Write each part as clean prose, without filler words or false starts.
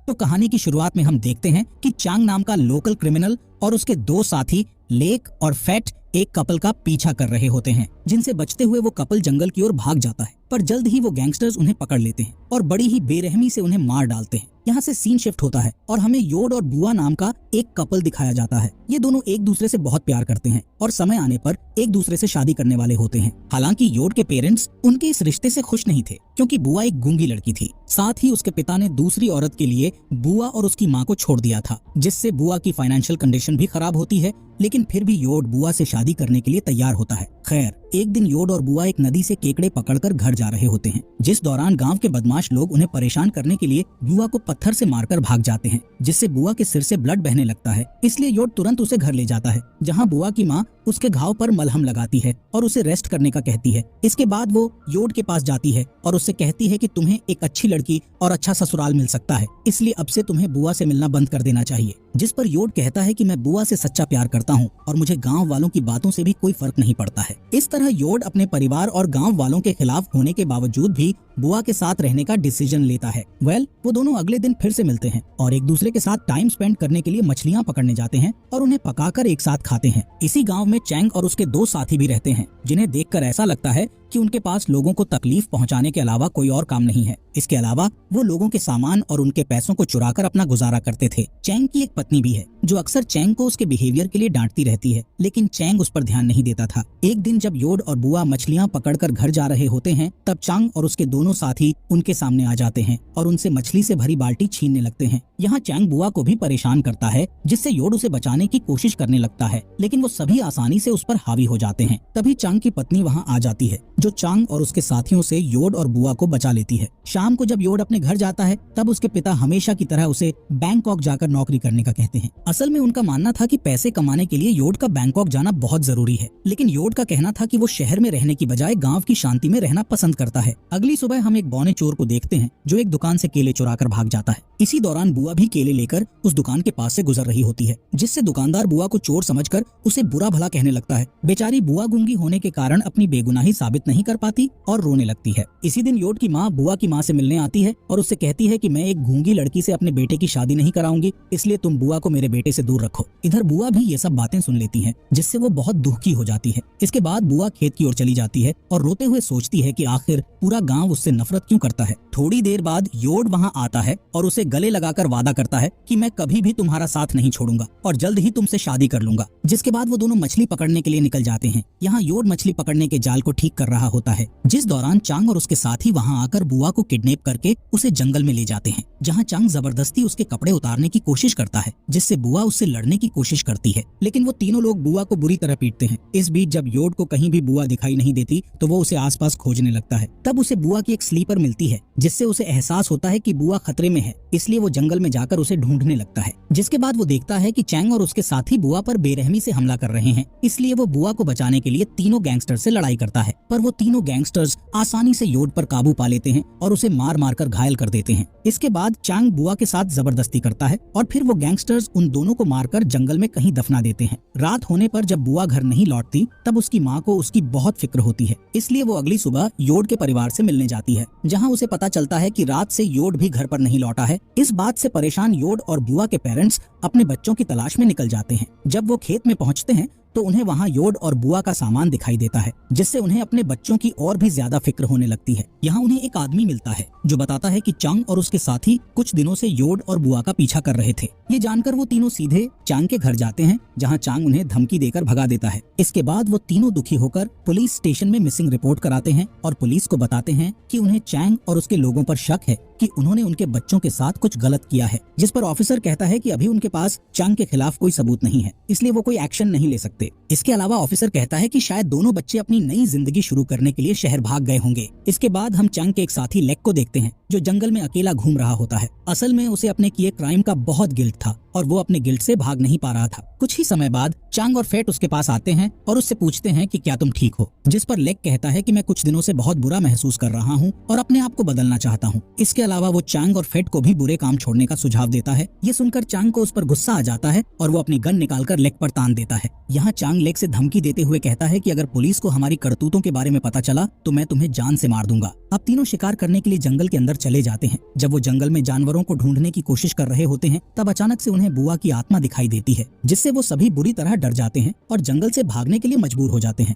तो कहानी की शुरुआत में हम देखते हैं कि चांग नाम का लोकल क्रिमिनल और उसके दो साथी लेक और फैट एक कपल का पीछा कर रहे होते हैं, जिनसे बचते हुए वो कपल जंगल की ओर भाग जाता है। पर जल्द ही वो गैंगस्टर्स उन्हें पकड़ लेते हैं और बड़ी ही बेरहमी से उन्हें मार डालते हैं। यहाँ से सीन शिफ्ट होता है और हमें योड और बुआ नाम का एक कपल दिखाया जाता है। ये दोनों एक दूसरे से बहुत प्यार करते हैं और समय आने पर एक दूसरे से शादी करने वाले होते हैं। हालांकि योड के पेरेंट्स उनके इस रिश्ते से खुश नहीं थे, क्योंकि बुआ एक गूंगी लड़की थी। साथ ही उसके पिता ने दूसरी औरत के लिए बुआ और उसकी माँ को छोड़ दिया था, जिससे बुआ की फाइनेंशियल कंडीशन भी खराब होती है। लेकिन फिर भी योड बुआ से शादी करने के लिए तैयार होता है। खैर, एक दिन योड और बुआ एक नदी से केकड़े पकड़कर घर जा रहे होते हैं, जिस दौरान गांव के बदमाश लोग उन्हें परेशान करने के लिए बुआ को पत्थर से मारकर भाग जाते हैं, जिससे बुआ के सिर से ब्लड बहने लगता है। इसलिए योड तुरंत उसे घर ले जाता है, जहां बुआ की माँ उसके घाव पर मलहम लगाती है और उसे रेस्ट करने का कहती है। इसके बाद वो योड के पास जाती है और उससे कहती है कि तुम्हें एक अच्छी लड़की और अच्छा ससुराल मिल सकता है, इसलिए अब से तुम्हें बुआ से मिलना बंद कर देना चाहिए। जिस पर योड कहता है कि मैं बुआ से सच्चा प्यार करता हूँ और मुझे गांव वालों की बातों से भी कोई फर्क नहीं पड़ता है। इस तरह योड अपने परिवार और गांव वालों के खिलाफ होने के बावजूद भी बुआ के साथ रहने का डिसीजन लेता है। वो दोनों अगले दिन फिर से मिलते हैं और एक दूसरे के साथ टाइम स्पेंड करने के लिए मछलियां पकड़ने जाते हैं और उन्हें पकाकर एक साथ खाते हैं। इसी गांव में चैंग और उसके दो साथी भी रहते हैं, जिन्हें देखकर ऐसा लगता है कि उनके पास लोगों को तकलीफ पहुंचाने के अलावा कोई और काम नहीं है। इसके अलावा वो लोगों के सामान और उनके पैसों को चुराकर अपना गुजारा करते थे। चैंग की एक पत्नी भी है, जो अक्सर चैंग को उसके बिहेवियर के लिए डांटती रहती है, लेकिन चैंग उस पर ध्यान नहीं देता था। एक दिन जब योड और बुआ मछलियां पकड़कर घर जा रहे होते हैं, तब चांग और उसके दोनों साथी उनके सामने आ जाते हैं और उनसे मछली से भरी बाल्टी छीनने लगते हैं। यहाँ चैंग बुआ को भी परेशान करता है, जिससे योड उसे बचाने की कोशिश करने लगता है, लेकिन वो सभी आसानी से उस पर हावी हो जाते हैं। तभी चांग की पत्नी वहाँ आ जाती है, जो चांग और उसके साथियों से योड और बुआ को बचा लेती है। शाम को जब योड अपने घर जाता है, तब उसके पिता हमेशा की तरह उसे बैंकॉक जाकर नौकरी करने का कहते हैं। असल में उनका मानना था कि पैसे कमाने के लिए योड का बैंकॉक जाना बहुत जरूरी है, लेकिन योड का कहना था कि वो शहर में रहने की बजाय गाँव की शांति में रहना पसंद करता है। अगली सुबह हम एक बौने चोर को देखते हैं, जो एक दुकान से केले चुराकर भाग जाता है। इसी दौरान बुआ भी केले लेकर उस दुकान के पास से गुजर रही होती है, जिससे दुकानदार बुआ को चोर समझकर उसे बुरा भला कहने लगता है। बेचारी बुआ गूंगी होने के कारण अपनी बेगुनाही साबित नहीं कर पाती और रोने लगती है। इसी दिन योड की माँ बुआ की माँ से मिलने आती है और उससे कहती है कि मैं एक गूंगी लड़की से अपने बेटे की शादी नहीं कराऊंगी, इसलिए तुम बुआ को मेरे बेटे से दूर रखो। इधर बुआ भी ये सब बातें सुन लेती है, जिससे वो बहुत दुखी हो जाती है। इसके बाद बुआ खेत की ओर चली जाती है और रोते हुए सोचती है कि आखिर पूरा गाँव उससे नफरत क्यों करता है। थोड़ी देर बाद योड वहाँ आता है और उसे गले लगाकर वादा करता है कि मैं कभी भी तुम्हारा साथ नहीं छोड़ूंगा और जल्द ही तुमसे शादी कर लूंगा। जिसके बाद वो दोनों मछली पकड़ने के लिए निकल जाते हैं। यहाँ योड मछली पकड़ने के जाल को ठीक कर रहा होता है, जिस दौरान चांग और उसके साथी वहाँ आकर बुआ को किडनैप करके उसे जंगल में ले जाते हैं, जहाँ चांग जबरदस्ती उसके कपड़े उतारने की कोशिश करता है, जिससे बुआ उससे लड़ने की कोशिश करती है, लेकिन वो तीनों लोग बुआ को बुरी तरह पीटते हैं। इस बीच जब योड को कहीं भी बुआ दिखाई नहीं देती, तो वो उसे आसपास खोजने लगता है। तब उसे बुआ की एक स्लीपर मिलती है, जिससे उसे एहसास होता है कि बुआ खतरे में है, इसलिए वो जंगल में जाकर उसे ढूंढने लगता है। जिसके बाद वो देखता है कि चैंग और उसके साथी बुआ पर बेरहमी से हमला कर रहे हैं, इसलिए वो बुआ को बचाने के लिए तीनों गैंगस्टर से लड़ाई करता है। पर वो तीनों गैंगस्टर्स आसानी से योड पर काबू पा लेते हैं और उसे मार मार कर घायल कर देते हैं। इसके बाद चांग बुआ के साथ जबरदस्ती करता है और फिर वो गैंगस्टर्स उन दोनों को मारकर जंगल में कहीं दफना देते हैं। रात होने पर जब बुआ घर नहीं लौटती, तब उसकी माँ को उसकी बहुत फिक्र होती है, इसलिए वो अगली सुबह योड के परिवार से मिलने जाती है, जहाँ उसे पता चलता है कि रात से योड भी घर पर नहीं लौटा है। इस बात से परेशान योड और बुआ के पेरेंट्स अपने बच्चों की तलाश में निकल जाते हैं। जब वो खेत में पहुंचते हैं, तो उन्हें वहाँ योड और बुआ का सामान दिखाई देता है, जिससे उन्हें अपने बच्चों की और भी ज्यादा फिक्र होने लगती है। यहाँ उन्हें एक आदमी मिलता है, जो बताता है कि चांग और उसके साथी कुछ दिनों से योड और बुआ का पीछा कर रहे थे। ये जानकर वो तीनों सीधे चांग के घर जाते हैं, जहाँ चांग उन्हें धमकी देकर भगा देता है। इसके बाद वो तीनों दुखी होकर पुलिस स्टेशन में मिसिंग रिपोर्ट कराते हैं और पुलिस को बताते हैं कि उन्हें चांग और उसके लोगों पर शक है कि उन्होंने उनके बच्चों के साथ कुछ गलत किया है। जिस पर ऑफिसर कहता है कि अभी उनके पास चांग के खिलाफ कोई सबूत नहीं है, इसलिए वो कोई एक्शन नहीं ले सकते। इसके अलावा ऑफिसर कहता है कि शायद दोनों बच्चे अपनी नई जिंदगी शुरू करने के लिए शहर भाग गए होंगे। इसके बाद हम चांग के एक साथी लेक को देखते हैं, जो जंगल में अकेला घूम रहा होता है। असल में उसे अपने किए क्राइम का बहुत गिल्ट था और वो अपने गिल्ट से भाग नहीं पा रहा था। कुछ ही समय बाद चांग और फेट उसके पास आते हैं और उससे पूछते हैं कि क्या तुम ठीक हो। जिस पर लेक कहता है कि मैं कुछ दिनों से बहुत बुरा महसूस कर रहा हूँ और अपने आप को बदलना चाहता हूँ। इसके अलावा वो चांग और फेट को भी बुरे काम छोड़ने का सुझाव देता है। ये सुनकर चांग को उस पर गुस्सा आ जाता है और वो अपनी गन निकालकर लेक पर तान देता है। यहाँ चांग लेक से धमकी देते हुए कहता है कि अगर पुलिस को हमारी करतूतों के बारे में पता चला तो मैं तुम्हें जान से मार दूंगा। अब तीनों शिकार करने के लिए जंगल के अंदर चले जाते हैं। जब वो जंगल में जानवरों को ढूंढने की कोशिश कर रहे होते हैं तब अचानक से उन्हें बुआ की आत्मा दिखाई देती है, जिससे वो सभी बुरी तरह डर जाते हैं और जंगल से भागने के लिए मजबूर हो जाते हैं।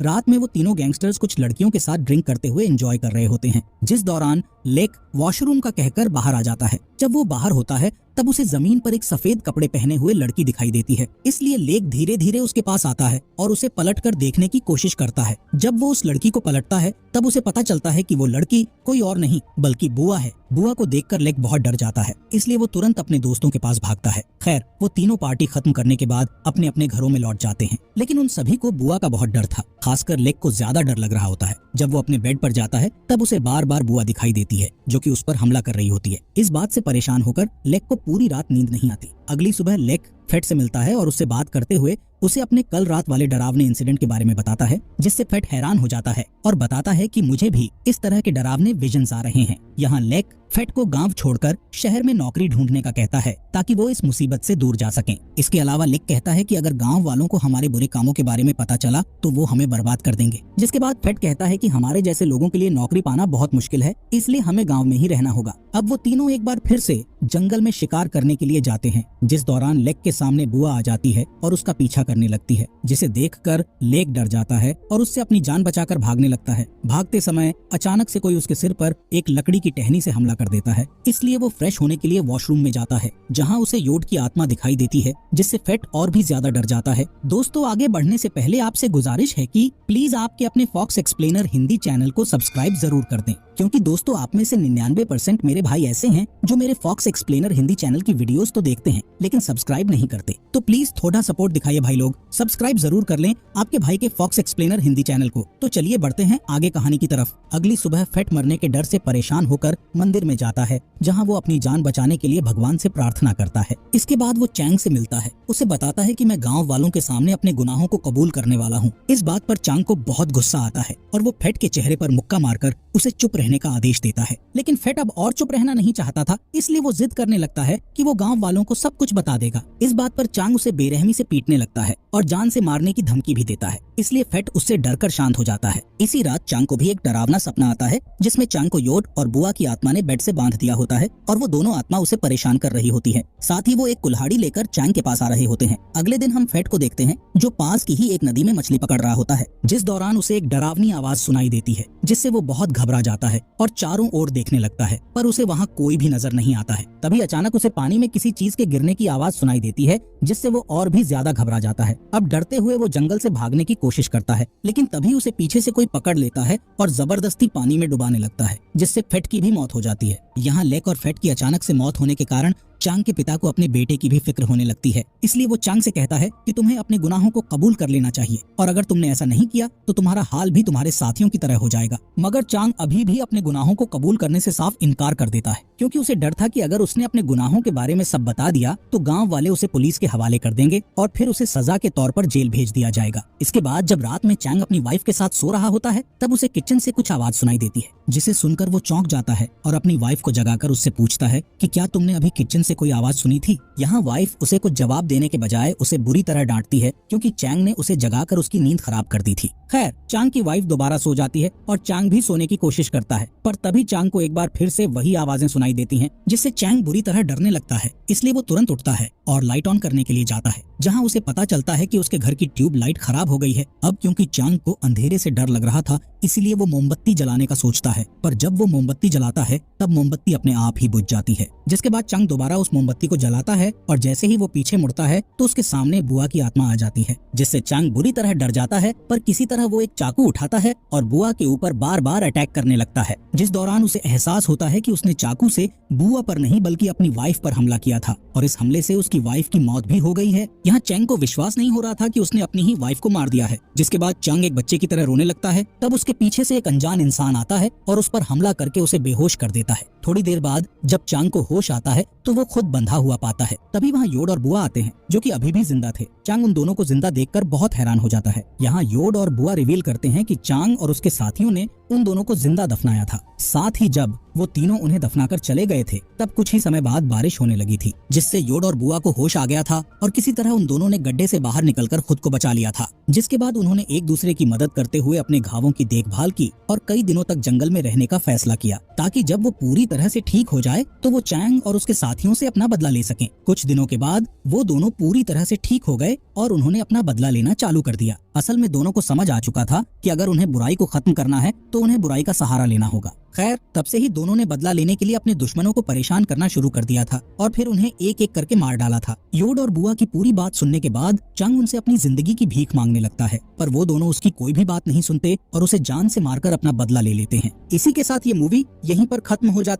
रात में वो तीनों गैंगस्टर्स कुछ लड़कियों के साथ ड्रिंक करते हुए एंजॉय कर रहे होते हैं, जिस दौरान लेक वॉशरूम का कहकर बाहर आ जाता है। जब वो बाहर होता है तब उसे जमीन पर एक सफेद कपड़े पहने हुए लड़की दिखाई देती है, इसलिए लेक धीरे धीरे उसके पास आता है और उसे पलटकर देखने की कोशिश करता है। जब वो उस लड़की को पलटता है तब उसे पता चलता है कि वो लड़की कोई और नहीं बल्कि बुआ है। बुआ को देखकर लेक बहुत डर जाता है, इसलिए वो तुरंत अपने दोस्तों के पास भागता है। खैर, वो तीनों पार्टी खत्म करने के बाद अपने अपने घरों में लौट जाते हैं, लेकिन उन सभी को बुआ का बहुत डर था। खासकर लेक को ज्यादा डर लग रहा होता है। जब वो अपने बेड पर जाता है तब उसे बार बार बुआ दिखाई देती है, जो कि उस पर हमला कर रही होती है। इस बात से परेशान होकर लेक को पूरी रात नींद नहीं आती। अगली सुबह लेक फेट से मिलता है और उससे बात करते हुए उसे अपने कल रात वाले डरावने इंसिडेंट के बारे में बताता है, जिससे फेट हैरान हो जाता है और बताता है कि मुझे भी इस तरह के डरावने विजन्स आ रहे हैं। यहाँ लेक फेट को गांव छोड़कर शहर में नौकरी ढूंढने का कहता है ताकि वो इस मुसीबत से दूर जा सकें। इसके अलावा लेक कहता है कि अगर गांव वालों को हमारे बुरे कामों के बारे में पता चला तो वो हमें बर्बाद कर देंगे। जिसके बाद फेट कहता है कि हमारे जैसे लोगों के लिए नौकरी पाना बहुत मुश्किल है, इसलिए हमें गाँव में ही रहना होगा। अब वो तीनों एक बार फिर से जंगल में शिकार करने के लिए जाते हैं, जिस दौरान लेक के सामने बुआ आ जाती है और उसका पीछा करने लगती है, जिसे देखकर लेक डर जाता है और उससे अपनी जान बचाकर भागने लगता है। भागते समय अचानक से कोई उसके सिर पर एक लकड़ी की टहनी से हमला कर देता है, इसलिए वो फ्रेश होने के लिए वॉशरूम में जाता है, जहां उसे योड की आत्मा दिखाई देती है, जिससे फेट और भी ज्यादा डर जाता है। दोस्तों, आगे बढ़ने से पहले आपसे गुजारिश है कि प्लीज आपके अपने फॉक्स एक्सप्लेनर हिंदी चैनल को सब्सक्राइब जरूर कर दें, क्योंकि दोस्तों आप में से 99% मेरे भाई ऐसे हैं जो मेरे फॉक्स एक्सप्लेनर हिंदी चैनल की वीडियोस तो देखते हैं लेकिन सब्सक्राइब नहीं करते। तो प्लीज थोड़ा सपोर्ट दिखाइए भाई लोग, सब्सक्राइब जरूर कर लें आपके भाई के फॉक्स एक्सप्लेनर हिंदी चैनल को। तो चलिए बढ़ते हैं आगे कहानी की तरफ। अगली सुबह फेट मरने के डर से परेशान होकर मंदिर में जाता है, जहाँ वो अपनी जान बचाने के लिए भगवान से प्रार्थना करता है। इसके बाद वो चांग से मिलता है, उसे बताता है कि मैं गाँव वालों के सामने अपने गुनाहों को कबूल करने वाला हूँ। इस बात पर चांग को बहुत गुस्सा आता है और वो फेट के चेहरे पर मुक्का मारकर उसे चुप रहने का आदेश देता है। लेकिन फेट अब और चुप रहना नहीं चाहता था, इसलिए वो जिद करने लगता है कि वो गांव वालों को सब कुछ बता देगा। इस बात पर चांग उसे बेरहमी से पीटने लगता है और जान से मारने की धमकी भी देता है, इसलिए फेट उससे डरकर शांत हो जाता है। इसी रात चांग को भी एक डरावना सपना आता है, जिसमें चांग को योड और बुआ की आत्मा ने बेड से बांध दिया होता है और वो दोनों आत्मा उसे परेशान कर रही होती है। साथ ही वो एक कुल्हाड़ी लेकर चांग के पास आ रहे होते हैं। अगले दिन हम फेट को देखते हैं, जो पास की ही एक नदी में मछली पकड़ रहा होता है, जिस दौरान उसे एक डरावनी आवाज सुनाई देती है, जिससे वो बहुत घबरा जाता है और चारों ओर देखने लगता है, पर उसे वहाँ कोई भी नजर नहीं आता है। तभी अचानक उसे पानी में किसी चीज के गिरने की आवाज सुनाई देती है, जिससे वो और भी ज्यादा घबरा जाता है। अब डरते हुए वो जंगल से भागने की कोशिश करता है, लेकिन तभी उसे पीछे से कोई पकड़ लेता है और जबरदस्ती पानी में डुबाने लगता है, जिससे फेट की भी मौत हो जाती है। यहाँ लेक और फेट की अचानक से मौत होने के कारण चांग के पिता को अपने बेटे की भी फिक्र होने लगती है, इसलिए वो चांग से कहता है कि तुम्हें अपने गुनाहों को कबूल कर लेना चाहिए और अगर तुमने ऐसा नहीं किया तो तुम्हारा हाल भी तुम्हारे साथियों की तरह हो जाएगा। मगर चांग अभी भी अपने गुनाहों को कबूल करने से साफ इनकार कर देता है, क्योंकि उसे डर था कि अगर उसने अपने गुनाहों के बारे में सब बता दिया तो गाँव वाले उसे पुलिस के हवाले कर देंगे और फिर उसे सजा के तौर पर जेल भेज दिया जाएगा। इसके बाद जब रात में चांग अपनी वाइफ के साथ सो रहा होता है, तब उसे किचन से कुछ आवाज सुनाई देती है, जिसे सुनकर वो चौंक जाता है और अपनी वाइफ को जगाकर उससे पूछता है कि क्या तुमने अभी किचन से कोई आवाज सुनी थी। यहाँ वाइफ उसे कुछ जवाब देने के बजाय उसे बुरी तरह डांटती है, क्योंकि चांग ने उसे जगाकर उसकी नींद खराब कर दी थी। खैर, चांग की वाइफ दोबारा सो जाती है और चांग भी सोने की कोशिश करता है, पर तभी चांग को एक बार फिर से वही आवाजें सुनाई देती हैं, जिससे चांग बुरी तरह डरने लगता है। इसलिए वो तुरंत उठता है और लाइट ऑन करने के लिए जाता है, जहाँ उसे पता चलता है कि उसके घर की ट्यूब लाइट खराब हो गई है। अब क्योंकि चांग को अंधेरे से डर लग रहा था, इसलिए वो मोमबत्ती जलाने का सोचता है, पर जब वो मोमबत्ती जलाता है तब मोमबत्ती अपने आप ही बुझ जाती है। जिसके बाद चांग दोबारा उस मोमबत्ती को जलाता है और जैसे ही वो पीछे मुड़ता है तो उसके सामने बुआ की आत्मा आ जाती है, जिससे चांग बुरी तरह डर जाता है, पर किसी तरह वो एक चाकू उठाता है और बुआ के ऊपर बार बार अटैक करने लगता है, जिस दौरान उसे एहसास होता है कि उसने चाकू से बुआ पर नहीं बल्कि अपनी वाइफ पर हमला किया था और इस हमले से उसकी वाइफ की मौत भी हो गई है। यहाँ चांग को विश्वास नहीं हो रहा था कि उसने अपनी ही वाइफ को मार दिया है। जिसके बाद चांग एक बच्चे की तरह रोने लगता है। तब उसके पीछे से एक अनजान इंसान आता है और उस पर हमला करके उसे बेहोश कर देता है। थोड़ी देर बाद जब चांग को होश आता है तो वो खुद बंधा हुआ पाता है। तभी वहाँ योड और बुआ आते हैं, जो कि अभी भी जिंदा थे। चांग उन दोनों को जिंदा देखकर बहुत हैरान हो जाता है। यहाँ योड और बुआ रिवील करते हैं कि चांग और उसके साथियों ने उन दोनों को जिंदा दफनाया था। साथ ही जब वो तीनों उन्हें दफनाकर चले गए थे, तब कुछ ही समय बाद बारिश होने लगी थी, जिससे योड और बुआ को होश आ गया था और किसी तरह उन दोनों ने गड्ढे से बाहर निकलकर खुद को बचा लिया था। जिसके बाद उन्होंने एक दूसरे की मदद करते हुए अपने घावों की देखभाल की और कई दिनों तक जंगल में रहने का फैसला किया, ताकि जब वो पूरी तरह से ठीक हो जाए तो वो चैंग और उसके साथियों से अपना बदला ले सकें। कुछ दिनों के बाद वो दोनों पूरी तरह से ठीक हो गए और उन्होंने अपना बदला लेना चालू कर दिया। असल में दोनों को समझ आ चुका था कि अगर उन्हें बुराई को खत्म करना है तो उन्हें बुराई का सहारा लेना होगा। खैर, तब से ही दोनों ने बदला लेने के लिए अपने दुश्मनों को परेशान करना शुरू कर दिया था और फिर उन्हें एक एक करके मार डाला था। योड और बुआ की पूरी बात सुनने के बाद चंग उनसे अपनी जिंदगी की भीख मांगने लगता है, पर वो दोनों उसकी कोई भी बात नहीं सुनते और उसे जान से मारकर अपना बदला ले लेते हैं। इसी के साथ ये मूवी यहीं पर खत्म हो जाती